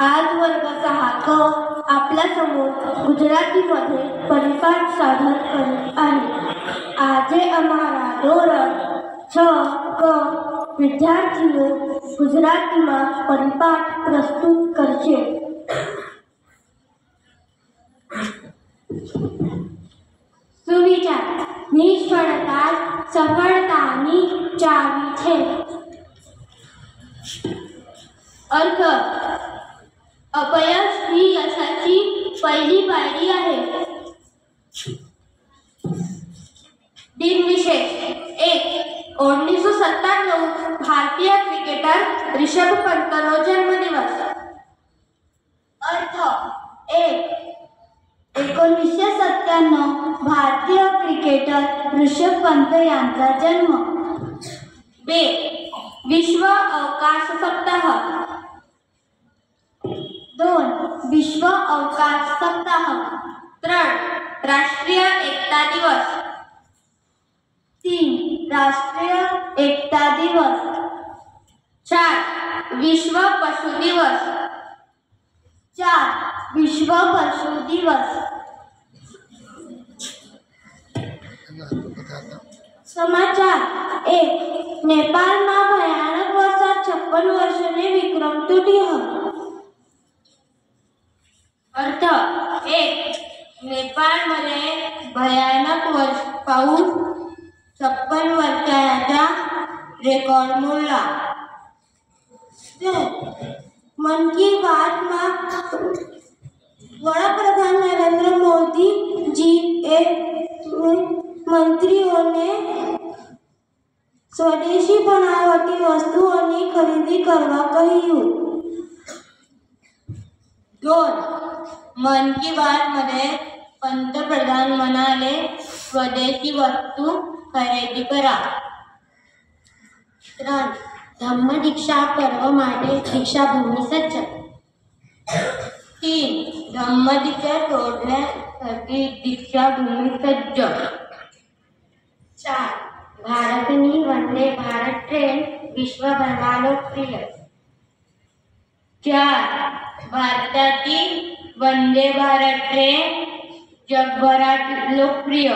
आज वर्ग 6 क आपल्या समोर गुजरातीमध्ये परिपाठ सादर करीत आहे. આજે અમારા ધોરણ 6 ક વિદ્યાર્થીઓ ગુજરાતીમાં પરિપાઠ પ્રસ્તુત કરશે. સુવિચાર નિષ્ફળતા સફળતાની ચાવી છે. अर्थ अपयश ही यशाची पहिली पायरी आहे. दिनविशेष 1. 1997 भारतीय क्रिकेटर ऋषभ पंतनो जन्मदिवस. अर्थ 1. 1997 भारतीय क्रिकेटर ऋषभ पंत यांचा जन्म. 2. विश्व अवकाश सप्ताह. 2. विश्व अवकाश सप्ताह. 3. राष्ट्रीय एकता दिवस. 3. राष्ट्रीय एकता दिवस. 4. विश्व पशु दिवस. 4. विश्व पशु दिवस. समाचार 1. नेपाळમાં ભયાનક વરસાદ 56 વર્ષને વિક્રમ તૂટ્યો. अर्थ 1. नेपाळमध्ये भयानक पाऊस 56 वर्षाचा रेकॉर्ड मोडला. मन की बात में वडाप्रधान नरेंद्र मोदी जी मंत्रियों ने स्वदेशी बनावटी वस्तुओं खरीदी करवा कह્યું. 2. मन की बात मध्ये पंतप्रधान म्हणाले स्वदेशी वस्तू खरेदी करा. 3. धम्म दीक्षा पर्व માટે दीक्षाभूमी सज्ज. 3. धम्म दीक्षा सोडण्यासाठी दीक्षाभूमी सज्ज. 4. भारतनी वंदे भारत ट्रेन विश्वभरमा लोकप्रिय. 4. भारतातील वंदे भारत ट्रेन जगभरात लोकप्रिय.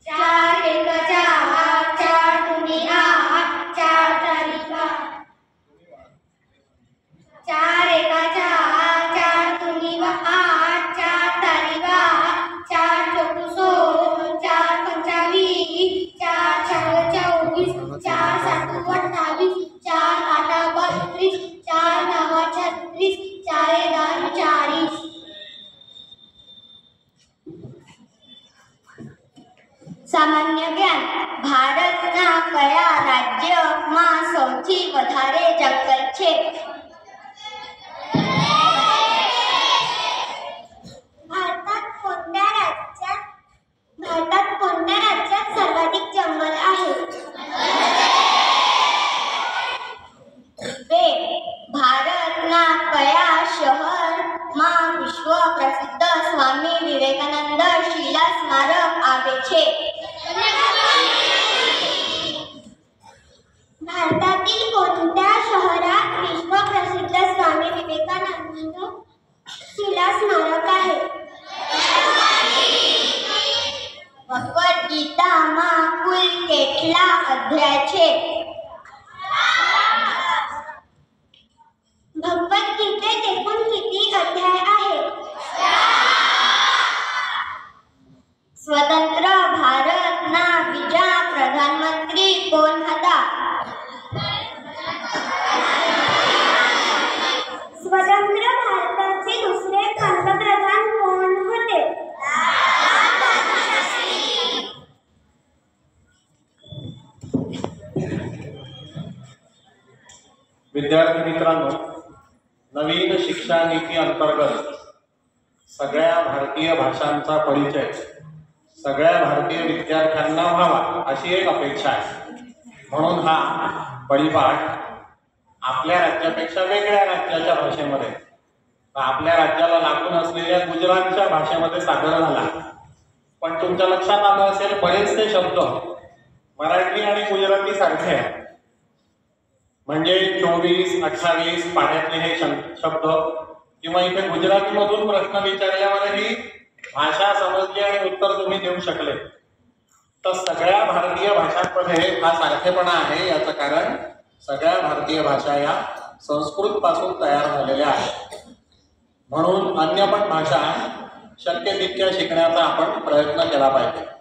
4 1 4 4 2 8 4 तारीखा. 4 1 4 4 2 8 4 तारीखा. 4 चौको 16 4 25 4 6 24 4 7 28 4 8 32 4 9 36 4 10 40. सामान्य ज्ञान. भारतना कया राज्यમાં સૌથી વધારે જંગલ છે? भारतात कोणत्या राज्यात सर्वाधिक जंगल आहे? भारतना कया शहરમાં વિશ્વ પ્રસિદ્ધ સ્વામી વિવેકાનંદ શિલા સ્મારક આવે છે? भारतातील कोणत्या शहरात विश्व प्रसिद्ध स्वामी विवेकानंद शिला स्मारक आहे? भगवद गीताમાં કુલ કેટલા અધ્યાય છે? भगवद गीतेत एकूण किती अध्याय आहेत? स्वतंत्र भारतना बीजा प्रधानमंत्री कोण હતા? स्वतंत्र भारताचे दुसरे पंतप्रधान कोण होते? विद्यार्थी मित्रांनो, नवीन शिक्षा नीती अंतर्गत सगळ्या भारतीय भाषांचा परिचय सगळ्या भारतीय विद्यार्थ्यांना व्हावा अशी एक अपेक्षा आहे. म्हणून हा परिपाठ आपल्या राज्यापेक्षा वेगळ्या राज्याच्या भाषेमध्ये आपल्या राज्याला लागून असलेल्या गुजरातच्या भाषेमध्ये सादर झाला. पण तुमच्या लक्षात आलं असेल बरेचसे शब्द मराठी आणि गुजराती सारखे आहेत. म्हणजे 24, 28 पाढ्यातले हे शब्द किंवा इथे गुजरातीमधून प्रश्न विचारल्यावरही भाषा समजली आणि उत्तर तुम्ही देऊ शकले. तर सगळ्या भारतीय भाषांमध्ये हा सारखेपणा आहे. याचं कारण सगळ्या भारतीय भाषा या संस्कृत पासून तयार झालेल्या आहेत. म्हणून अन्य पण भाषा शक्य तितक्या शिकण्याचा आपण प्रयत्न केला पाहिजे.